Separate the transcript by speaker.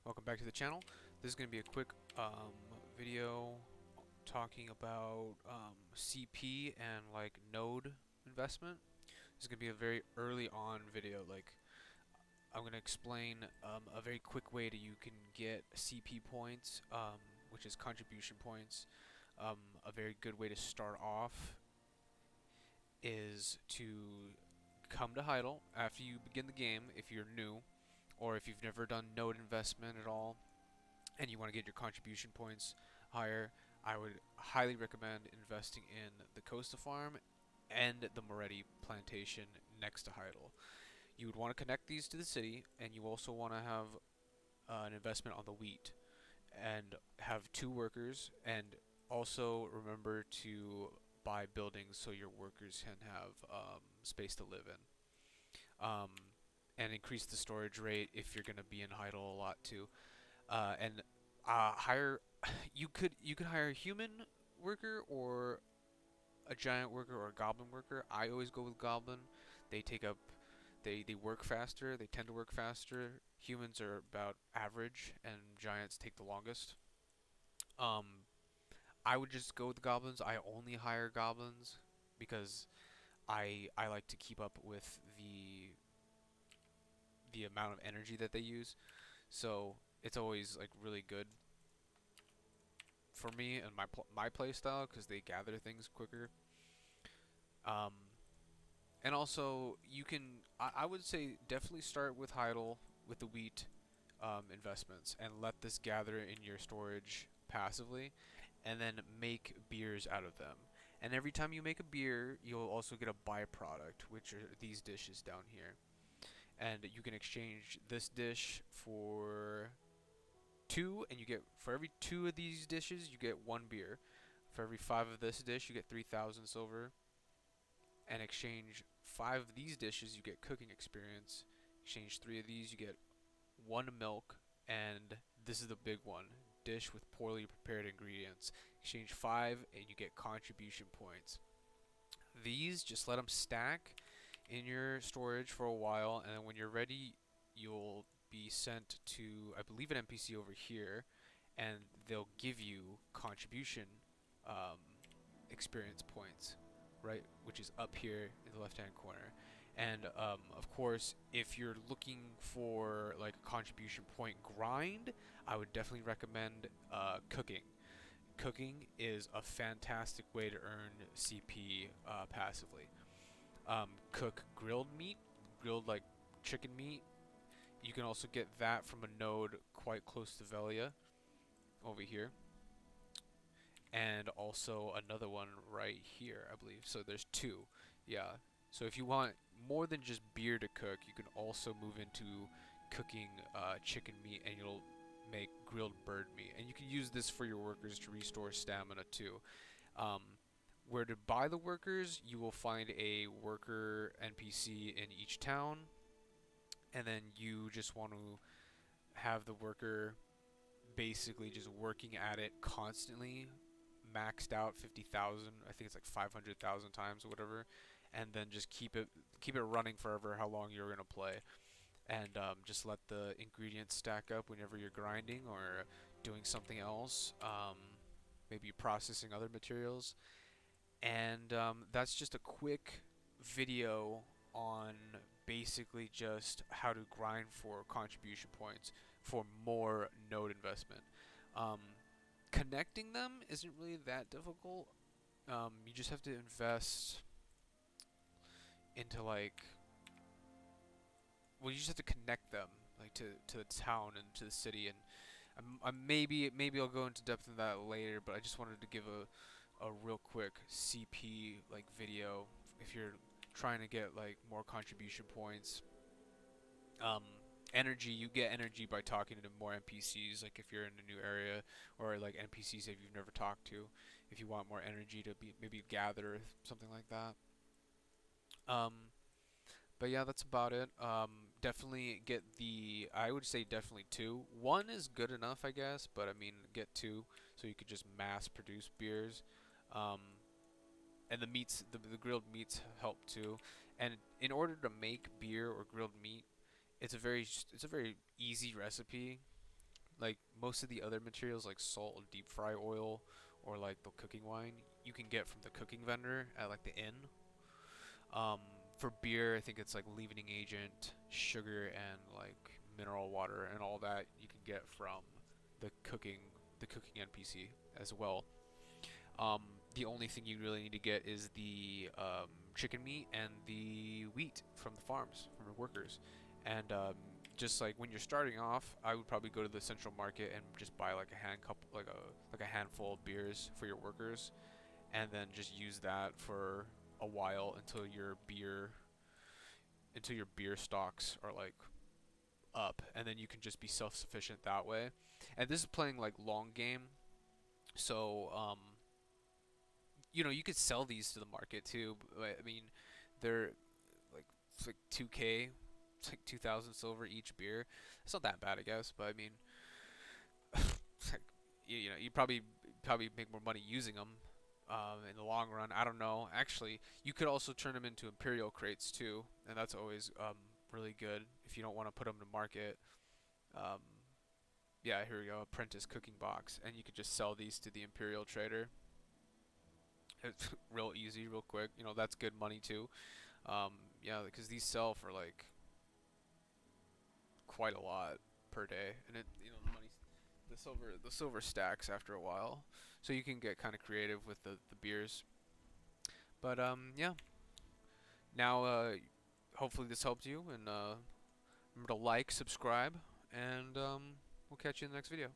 Speaker 1: Welcome back to the channel. This is going to be a quick video talking about CP and like node investment. This is going to be a very early on video. Like I'm going to explain a very quick way that you can get CP points, which is contribution points. A very good way to start off is to come to Heidel after you begin the game if you're new, or if you've never done node investment at all and you want to get your contribution points higher. I would highly recommend investing in the Costa Farm and the Moretti plantation next to Heidel. You would want to connect these to the city, and you also want to have an investment on the wheat and have 2 workers, and also remember to buy buildings so your workers can have space to live in. Um, and increase the storage rate if you're going to be in Heidel a lot too. And hire you could hire a human worker or a giant worker or a goblin worker. I always go with goblin. They take up they work faster. They tend to work faster. Humans are about average, and giants take the longest. Um, I would just go with goblins. I only hire goblins because I like to keep up with the amount of energy that they use. So it's always like really good for me and my play style because they gather things quicker. Um, and also you can I would say definitely start with Heidel with the wheat investments and let this gather in your storage passively, and then make beers out of them. And every time you make a beer, you'll also get a byproduct, which are these dishes down here. And you can exchange this dish for two, and you get for every 2 of these dishes, you get 1 beer. For every 5 of this dish, you get 3,000 silver. And exchange 5 of these dishes, you get cooking experience. Exchange 3 of these, you get 1 milk. And this is the big one: dish with poorly prepared ingredients. Exchange 5, and you get contribution points. These just let them stack in your storage for a while, and then when you're ready, you'll be sent to, I believe, an NPC over here, and they'll give you contribution um, experience points, right? Which is up here in the left-hand corner. And of course, if you're looking for like a contribution point grind, I would definitely recommend cooking. Cooking is a fantastic way to earn CP passively. Cook grilled meat, grilled like chicken meat. You can also get that from a node quite close to Velia over here, and also another one right here, I believe. So there's 2. Yeah. So if you want more than just beer to cook, you can also move into cooking chicken meat, and you'll make grilled bird meat. And you can use this for your workers to restore stamina too. Um, where to buy the workers, you will find a worker NPC in each town, and then you just want to have the worker basically just working at it constantly, maxed out 50,000. I think it's like 500,000 times or whatever, and then just keep it running forever. How long you're gonna play, and just let the ingredients stack up whenever you're grinding or doing something else. Maybe processing other materials, and that's just a quick video on basically just how to grind for contribution points for more node investment. Um, Connecting them isn't really that difficult. You just have to invest into like, well, you just have to connect them like to the town and to the city, and maybe I'll go into depth in that later, but I just wanted to give a real quick CP like video if you're trying to get like more contribution points. Um, Energy, you get energy by talking to more NPCs, like if you're in a new area, or like NPCs if you've never talked to, if you want more energy to be maybe gather something like that. Um, but yeah, that's about it. Definitely get I would say definitely 2. 1 is good enough, I guess, but I mean, get 2 so you could just mass produce beers. Um, and the meats, the grilled meats help too. And in order to make beer or grilled meat, it's a very easy recipe. Like most of the other materials like salt and deep fry oil or like the cooking wine you can get from the cooking vendor at like the inn. Um, for beer, I think it's like leavening agent, sugar, and like mineral water and all that you can get from the cooking the cooking NPC as well. Um, the only thing you really need to get is the chicken meat and the wheat from the farms, from the workers. And just like when you're starting off, I would probably go to the central market and just buy like a handful of beers for your workers, and then just use that for a while until your beer stocks are like up, and then you can just be self-sufficient that way. And this is playing like long game, so you could sell these to the market too. I mean, they're like it's like 2K, it's like 2,000 silver each beer. It's not that bad, I guess, but I mean, it's like, you probably make more money using them in the long run. I don't know. Actually, you could also turn them into imperial crates too, and that's always really good if you don't want to put them to market. Um, yeah, here we go, apprentice cooking box, and you could just sell these to the imperial trader. It's real easy, real quick. That's good money too. Um, yeah, because these sell for like quite a lot per day, and the silver stacks after a while, so you can get kind of creative with the beers. But yeah. Now, hopefully this helped you, and remember to like, subscribe, and we'll catch you in the next video.